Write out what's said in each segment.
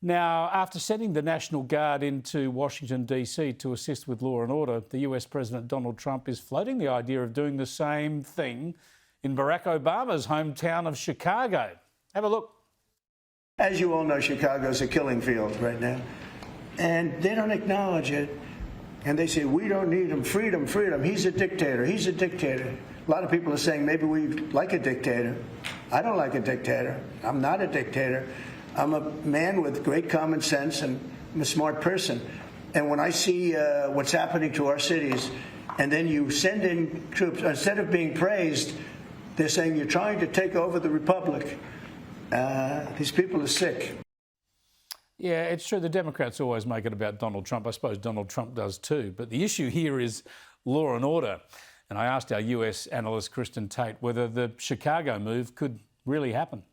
Now, after sending the National Guard into Washington, D.C. to assist with law and order, the US President Donald Trump is floating the idea of doing the same thing in Barack Obama's hometown of Chicago. Have a look. As you all know, Chicago's a killing field right now, and they don't acknowledge it. And they say, we don't need him, freedom, freedom. He's a dictator, he's a dictator. A lot of people are saying maybe we like a dictator. I don't like a dictator. I'm not a dictator. I'm a man with great common sense, and I'm a smart person. And when I see what's happening to our cities, and then you send in troops, instead of being praised, they're saying you're trying to take over the republic. These people are sick. Yeah, it's true. The Democrats always make it about Donald Trump. I suppose Donald Trump does too. But the issue here is law and order. And I asked our US analyst Kristin Tate whether the Chicago move could really happen.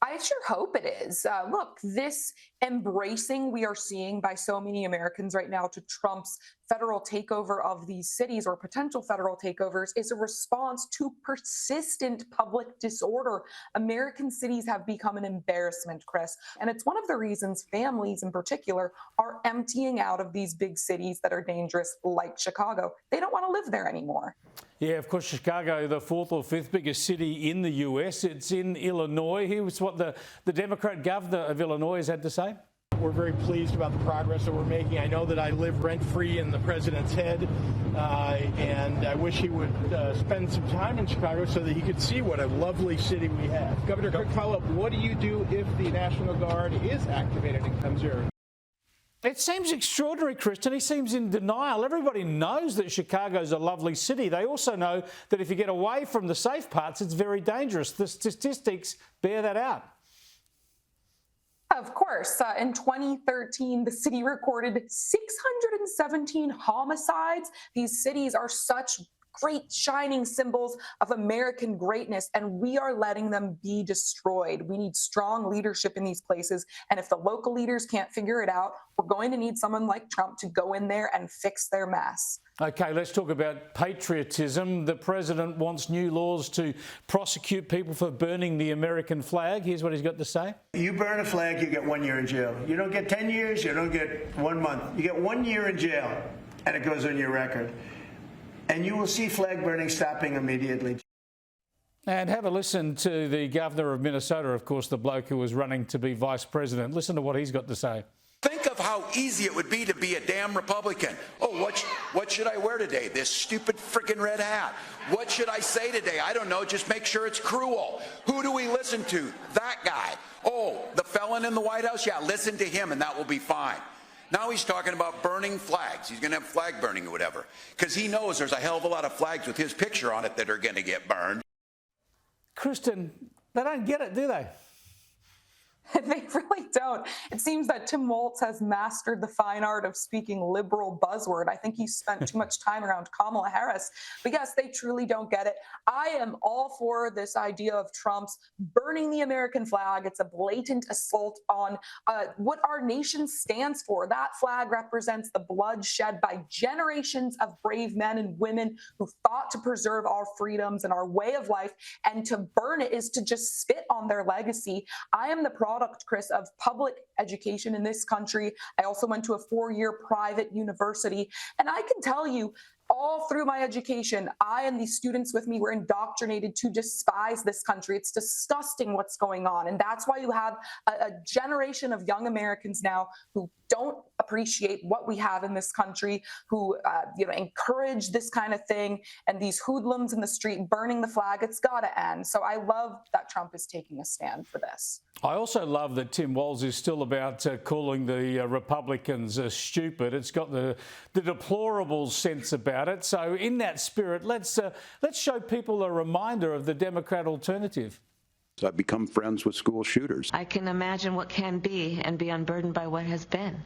I sure hope it is. Look, this embracing we are seeing by so many Americans right now to Trump's federal takeover of these cities, or potential federal takeovers, is a response to persistent public disorder. American cities have become an embarrassment, Chris. And it's one of the reasons families in particular are emptying out of these big cities that are dangerous, like Chicago. They don't want to live there anymore. Yeah, of course, Chicago, the fourth or fifth biggest city in the US. It's in Illinois. Here's what the Democrat governor of Illinois has had to say. We're very pleased about the progress that we're making. I know that I live rent-free in the president's head, and I wish he would spend some time in Chicago so that he could see what a lovely city we have. Governor, quick follow-up. What do you do if the National Guard is activated and comes here? It seems extraordinary, Kristin. He seems in denial. Everybody knows that Chicago's a lovely city. They also know that if you get away from the safe parts, it's very dangerous. The statistics bear that out. Of course. In 2013, the city recorded 617 homicides. These cities are such great shining symbols of American greatness, and we are letting them be destroyed. We need strong leadership in these places, and if the local leaders can't figure it out, we're going to need someone like Trump to go in there and fix their mess. OK, let's talk about patriotism. The president wants new laws to prosecute people for burning the American flag. Here's what he's got to say. You burn a flag, you get 1 year in jail. You don't get 10 years, you don't get 1 month. You get 1 year in jail, and it goes on your record. And you will see flag burning stopping immediately. And have a listen to the governor of Minnesota, of course, the bloke who was running to be vice president. Listen to what he's got to say. Think of how easy it would be to be a damn Republican. Oh, what should I wear today? This stupid freaking red hat. What should I say today? I don't know. Just make sure it's cruel. Who do we listen to? That guy. Oh, the felon in the White House? Yeah, listen to him and that will be fine. Now he's talking about burning flags. He's going to have flag burning or whatever, because he knows there's a hell of a lot of flags with his picture on it that are going to get burned. Kristin, they don't get it, do they? They really don't. It seems that Tim Walz has mastered the fine art of speaking liberal buzzword. I think he spent too much time around Kamala Harris. But yes, they truly don't get it. I am all for this idea of Trump's burning the American flag. It's a blatant assault on what our nation stands for. That flag represents the blood shed by generations of brave men and women who fought to preserve our freedoms and our way of life. And to burn it is to just spit on their legacy. I am the product, Chris, of public education in this country. I also went to a 4-year private university, and I can tell you, all through my education, I and the students with me were indoctrinated to despise this country. It's disgusting what's going on. And that's why you have a generation of young Americans now who don't appreciate what we have in this country, who encourage this kind of thing, and these hoodlums in the street burning the flag. It's got to end. So I love that Trump is taking a stand for this. I also love that Tim Walz is still about calling the Republicans stupid. It's got the deplorable sense about it. So in that spirit, let's show people a reminder of the Democrat alternative. I've become friends with school shooters. I can imagine what can be and be unburdened by what has been.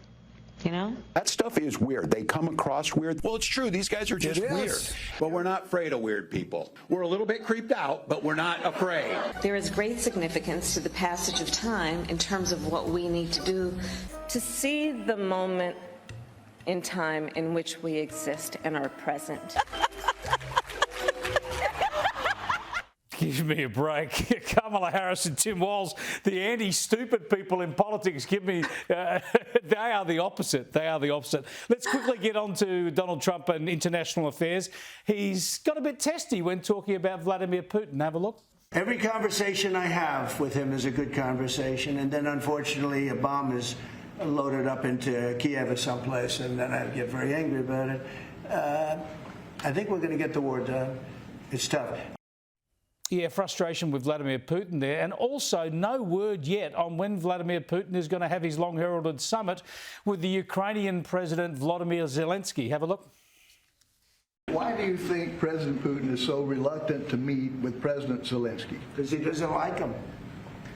You know? That stuff is weird. They come across weird. Well, it's true. These guys are just weird. But we're not afraid of weird people. We're a little bit creeped out, but we're not afraid. There is great significance to the passage of time in terms of what we need to do to see the moment in time in which we exist and are present. Give me a break. Kamala Harris and Tim Walz, the anti-stupid people in politics, give me, they are the opposite. They are the opposite. Let's quickly get on to Donald Trump and international affairs. He's got a bit testy when talking about Vladimir Putin. Have a look. Every conversation I have with him is a good conversation, and then unfortunately a bomb is loaded up into Kiev or someplace, and then I get very angry about it. I think we're going to get the war done. It's tough. Yeah, frustration with Vladimir Putin there, and also no word yet on when Vladimir Putin is going to have his long-heralded summit with the Ukrainian President Volodymyr Zelensky. Have a look. Why do you think President Putin is so reluctant to meet with President Zelensky? Because he doesn't like him.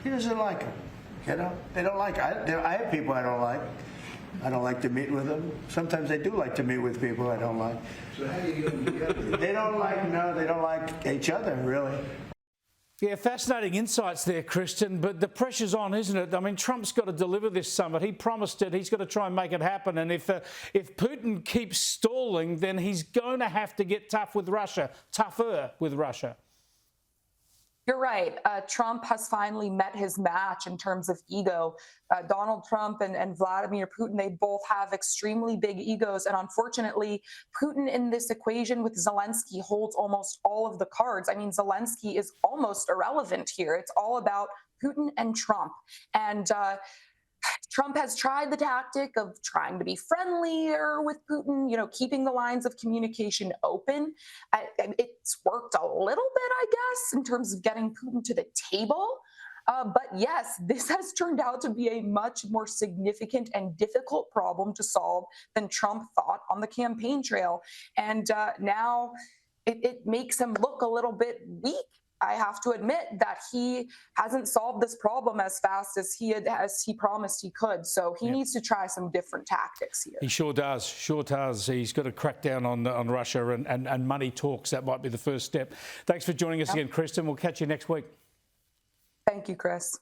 He doesn't like him. You know, they don't like. I have people I don't like. I don't like to meet with them. Sometimes I do like to meet with people I don't like. So how do you get them together? They don't like each other, really. Yeah, fascinating insights there, Kristin, but the pressure's on, isn't it? I mean, Trump's got to deliver this summit. He promised it. He's got to try and make it happen. And if Putin keeps stalling, then he's going to have to get tougher with Russia. You're right. Trump has finally met his match in terms of ego. Donald Trump and Vladimir Putin, they both have extremely big egos. And unfortunately, Putin in this equation with Zelensky holds almost all of the cards. I mean, Zelensky is almost irrelevant here. It's all about Putin and Trump. And Trump has tried the tactic of trying to be friendlier with Putin, you know, keeping the lines of communication open. It's worked a little bit, I guess, in terms of getting Putin to the table. But yes, this has turned out to be a much more significant and difficult problem to solve than Trump thought on the campaign trail. And now it makes him look a little bit weak. I have to admit that he hasn't solved this problem as fast as he promised he could. So he needs to try some different tactics here. He sure does. Sure does. He's got to crack down on Russia and money talks. That might be the first step. Thanks for joining us again, Kristin. We'll catch you next week. Thank you, Chris.